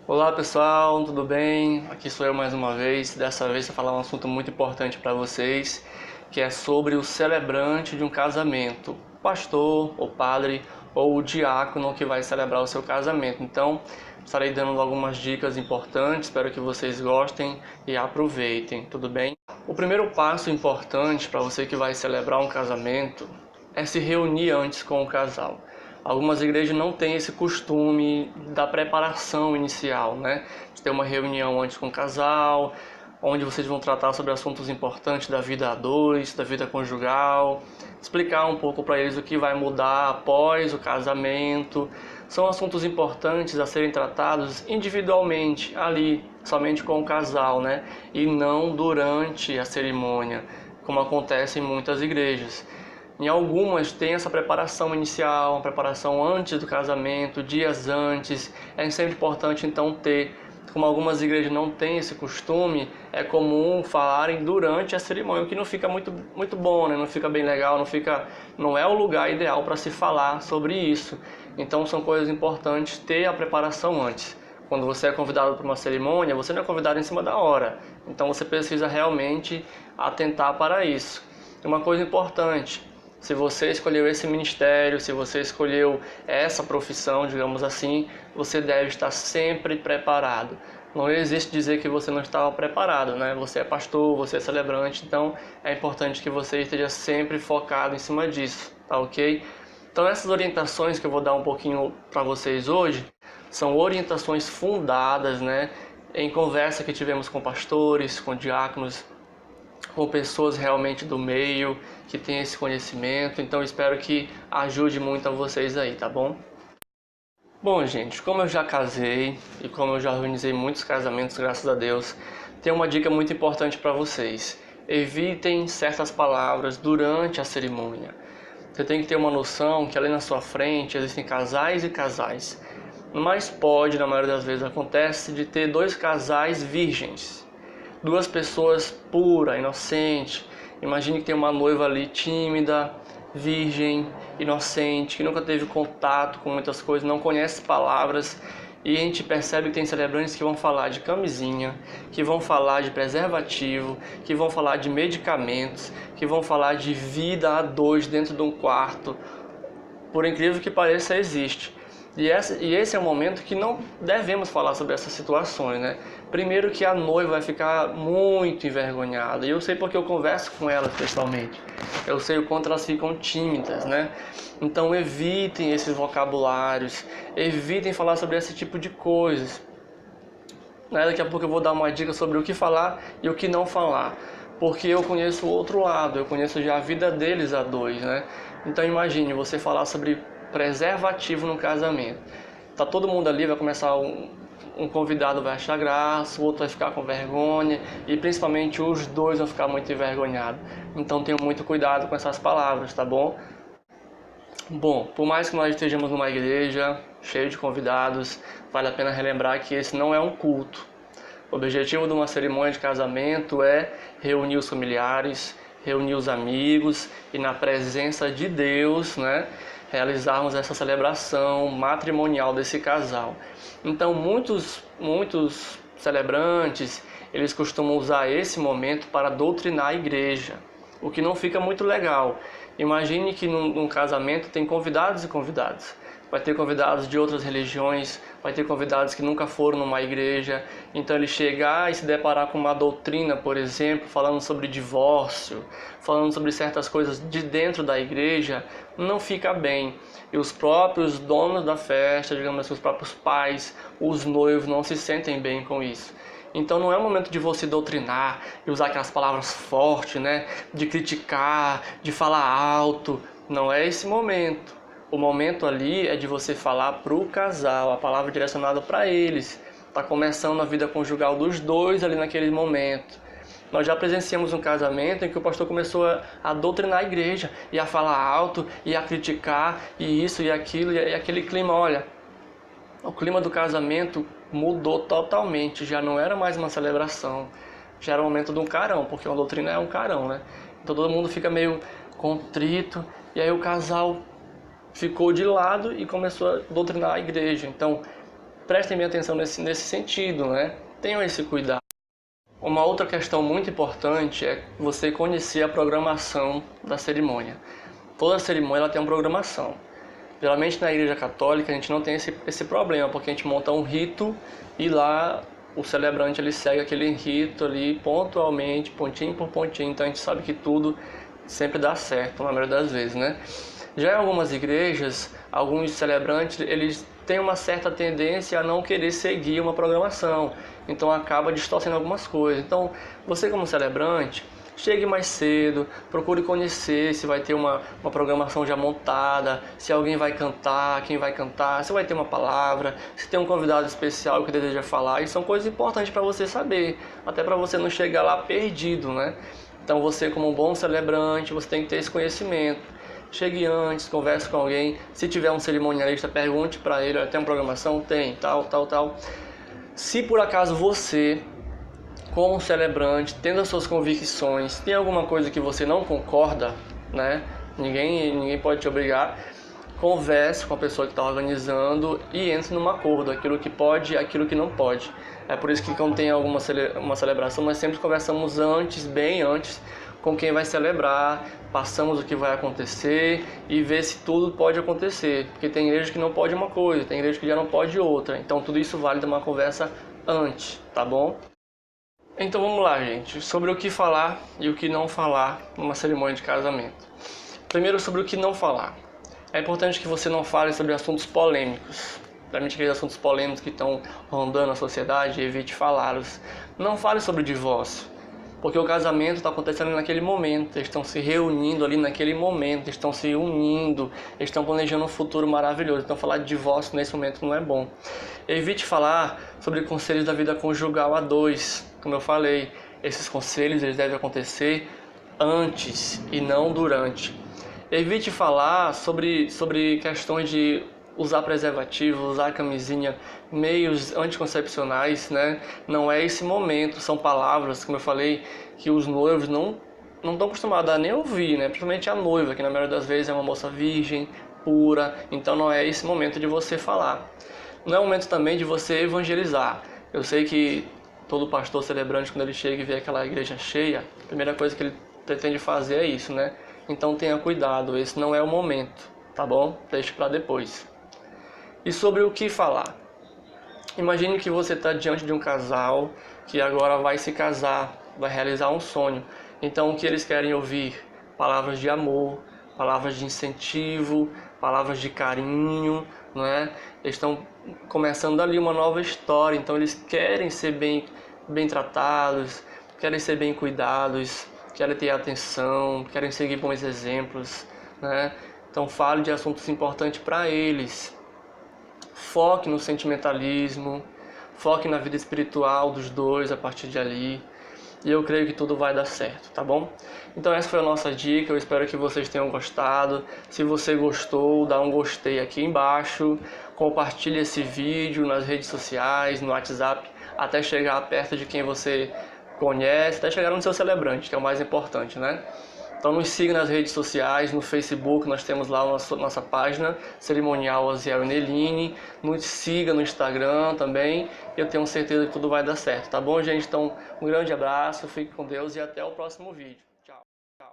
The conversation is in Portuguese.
Olá pessoal, tudo bem? Aqui sou eu mais uma vez. Dessa vez vou falar um assunto muito importante para vocês, que é sobre o celebrante de um casamento, o pastor, o padre ou o diácono que vai celebrar o seu casamento. Então, estarei dando algumas dicas importantes, espero que vocês gostem e aproveitem, tudo bem? O primeiro passo importante para você que vai celebrar um casamento é se reunir antes com o casal. Algumas igrejas não têm esse costume da preparação inicial, né? De ter uma reunião antes com o casal, onde vocês vão tratar sobre assuntos importantes da vida a dois, da vida conjugal, explicar um pouco para eles o que vai mudar após o casamento. São assuntos importantes a serem tratados individualmente, ali, somente com o casal, né? E não durante a cerimônia, como acontece em muitas igrejas. Em algumas tem essa preparação inicial, uma preparação antes do casamento, dias antes. É sempre importante então ter, como algumas igrejas não têm esse costume, é comum falarem durante a cerimônia, o que não fica muito bom, né? Não fica bem legal, não é o lugar ideal para se falar sobre isso. Então são coisas importantes ter a preparação antes. Quando você é convidado para uma cerimônia, você não é convidado em cima da hora. Então você precisa realmente atentar para isso. Uma coisa importante: se você escolheu esse ministério, se você escolheu essa profissão, digamos assim, você deve estar sempre preparado. Não existe dizer que você não estava preparado, né? Você é pastor, você é celebrante, então é importante que você esteja sempre focado em cima disso, tá ok? Então essas orientações que eu vou dar um pouquinho para vocês hoje, são orientações fundadas, né, em conversa que tivemos com pastores, com diáconos, com pessoas realmente do meio, que tem esse conhecimento. Então espero que ajude muito a vocês aí, tá bom? Bom, gente, como eu já casei e como eu já organizei muitos casamentos, graças a Deus, tem uma dica muito importante para vocês: evitem certas palavras durante a cerimônia. Você tem que ter uma noção que ali na sua frente existem casais e casais, mas pode, na maioria das vezes acontece, de ter dois casais virgens, duas pessoas puras, inocentes. Imagine que tem uma noiva ali tímida, virgem, inocente, que nunca teve contato com muitas coisas, não conhece palavras, e a gente percebe que tem celebrantes que vão falar de camisinha, que vão falar de preservativo, que vão falar de medicamentos, que vão falar de vida a dois dentro de um quarto. Por incrível que pareça, existe. E esse é um momento que não devemos falar sobre essas situações, né? Primeiro que a noiva vai ficar muito envergonhada. E eu sei porque eu converso com elas pessoalmente. Eu sei o quanto elas ficam tímidas, né? Então evitem esses vocabulários. Evitem falar sobre esse tipo de coisas. Daqui a pouco eu vou dar uma dica sobre o que falar e o que não falar. Porque eu conheço o outro lado. Eu conheço já a vida deles a dois, né? Então imagine você falar sobre preservativo no casamento. Tá todo mundo ali, vai começar um convidado vai achar graça, o outro vai ficar com vergonha e principalmente os dois vão ficar muito envergonhados. Então tenham muito cuidado com essas palavras, tá bom? Bom, por mais que nós estejamos numa igreja cheia de convidados, vale a pena relembrar que esse não é um culto. O objetivo de uma cerimônia de casamento é reunir os familiares, reunir os amigos e, na presença de Deus, né, realizarmos essa celebração matrimonial desse casal. Então muitos celebrantes, eles costumam usar esse momento para doutrinar a igreja, o que não fica muito legal. Imagine que num casamento tem convidados e convidados. Vai ter convidados de outras religiões, vai ter convidados que nunca foram numa igreja. Então ele chegar e se deparar com uma doutrina, por exemplo, falando sobre divórcio, falando sobre certas coisas de dentro da igreja, não fica bem. E os próprios donos da festa, digamos assim, os próprios pais, os noivos, não se sentem bem com isso. Então não é o momento de você doutrinar e usar aquelas palavras fortes, né? De criticar, de falar alto. Não é esse momento. O momento ali é de você falar para o casal, a palavra direcionada para eles. Está começando a vida conjugal dos dois ali naquele momento. Nós já presenciamos um casamento em que o pastor começou a doutrinar a igreja, e a falar alto, e a criticar, e isso e aquilo, e aquele clima, olha, o clima do casamento mudou totalmente, já não era mais uma celebração, já era o momento de um carão, porque uma doutrina é um carão, né? Então todo mundo fica meio contrito, e aí o casal ficou de lado e começou a doutrinar a igreja. Então prestem bem atenção nesse sentido, né? Tenham esse cuidado. Uma outra questão muito importante é você conhecer a programação da cerimônia. Toda cerimônia ela tem uma programação. Geralmente na Igreja Católica a gente não tem esse problema, porque a gente monta um rito e lá o celebrante ele segue aquele rito ali pontualmente, pontinho por pontinho, então a gente sabe que tudo sempre dá certo, na maioria das vezes, né? Já em algumas igrejas, alguns celebrantes eles têm uma certa tendência a não querer seguir uma programação, então acaba distorcendo algumas coisas. Então você como celebrante, chegue mais cedo, procure conhecer se vai ter uma programação já montada, se alguém vai cantar, quem vai cantar, se vai ter uma palavra, se tem um convidado especial que deseja falar. Isso são coisas importantes para você saber, até para você não chegar lá perdido, né? Então você como um bom celebrante, você tem que ter esse conhecimento. Chegue antes, converse com alguém. Se tiver um cerimonialista, pergunte para ele, tem uma programação? Tem, tal. Se por acaso você, como celebrante, tendo as suas convicções, tem alguma coisa que você não concorda, né? Ninguém pode te obrigar. Converse com a pessoa que está organizando e entre num acordo, aquilo que pode e aquilo que não pode. É por isso que quando tem uma celebração, nós sempre conversamos antes, bem antes, com quem vai celebrar, passamos o que vai acontecer e ver se tudo pode acontecer. Porque tem igreja que não pode uma coisa, tem igreja que já não pode outra. Então tudo isso vale de uma conversa antes, tá bom? Então vamos lá, gente, sobre o que falar e o que não falar numa cerimônia de casamento. Primeiro, sobre o que não falar. É importante que você não fale sobre assuntos polêmicos. Principalmente aqueles assuntos polêmicos que estão rondando a sociedade, evite falá-los. Não fale sobre divórcio, porque o casamento está acontecendo naquele momento. Eles estão se reunindo ali naquele momento, estão se unindo, estão planejando um futuro maravilhoso. Então falar de divórcio nesse momento não é bom. Evite falar sobre conselhos da vida conjugal a dois. Como eu falei, esses conselhos eles devem acontecer antes e não durante. Evite falar sobre questões de usar preservativo, usar camisinha, meios anticoncepcionais, né? Não é esse momento, são palavras, como eu falei, que os noivos não estão acostumados a nem ouvir, né? Principalmente a noiva, que na maioria das vezes é uma moça virgem, pura, então não é esse momento de você falar. Não é o momento também de você evangelizar. Eu sei que todo pastor celebrante, quando ele chega e vê aquela igreja cheia, a primeira coisa que ele pretende fazer é isso, né? Então tenha cuidado, esse não é o momento, tá bom? Deixe para depois. E sobre o que falar? Imagine que você está diante de um casal que agora vai se casar, vai realizar um sonho. Então o que eles querem ouvir? Palavras de amor, palavras de incentivo, palavras de carinho, não é? Eles estão começando ali uma nova história, então eles querem ser bem tratados, querem ser bem cuidados, querem ter atenção, querem seguir bons exemplos, né? Então fale de assuntos importantes para eles. Foque no sentimentalismo, foque na vida espiritual dos dois a partir de ali. E eu creio que tudo vai dar certo, tá bom? Então essa foi a nossa dica, eu espero que vocês tenham gostado. Se você gostou, dá um gostei aqui embaixo. Compartilhe esse vídeo nas redes sociais, no WhatsApp, até chegar perto de quem você conhece, até chegar no seu celebrante, que é o mais importante, né? Então nos siga nas redes sociais, no Facebook nós temos lá a nossa página Cerimonial Osiel Neline. Nos siga no Instagram também, eu tenho certeza que tudo vai dar certo, tá bom, gente? Então um grande abraço, fique com Deus e até o próximo vídeo.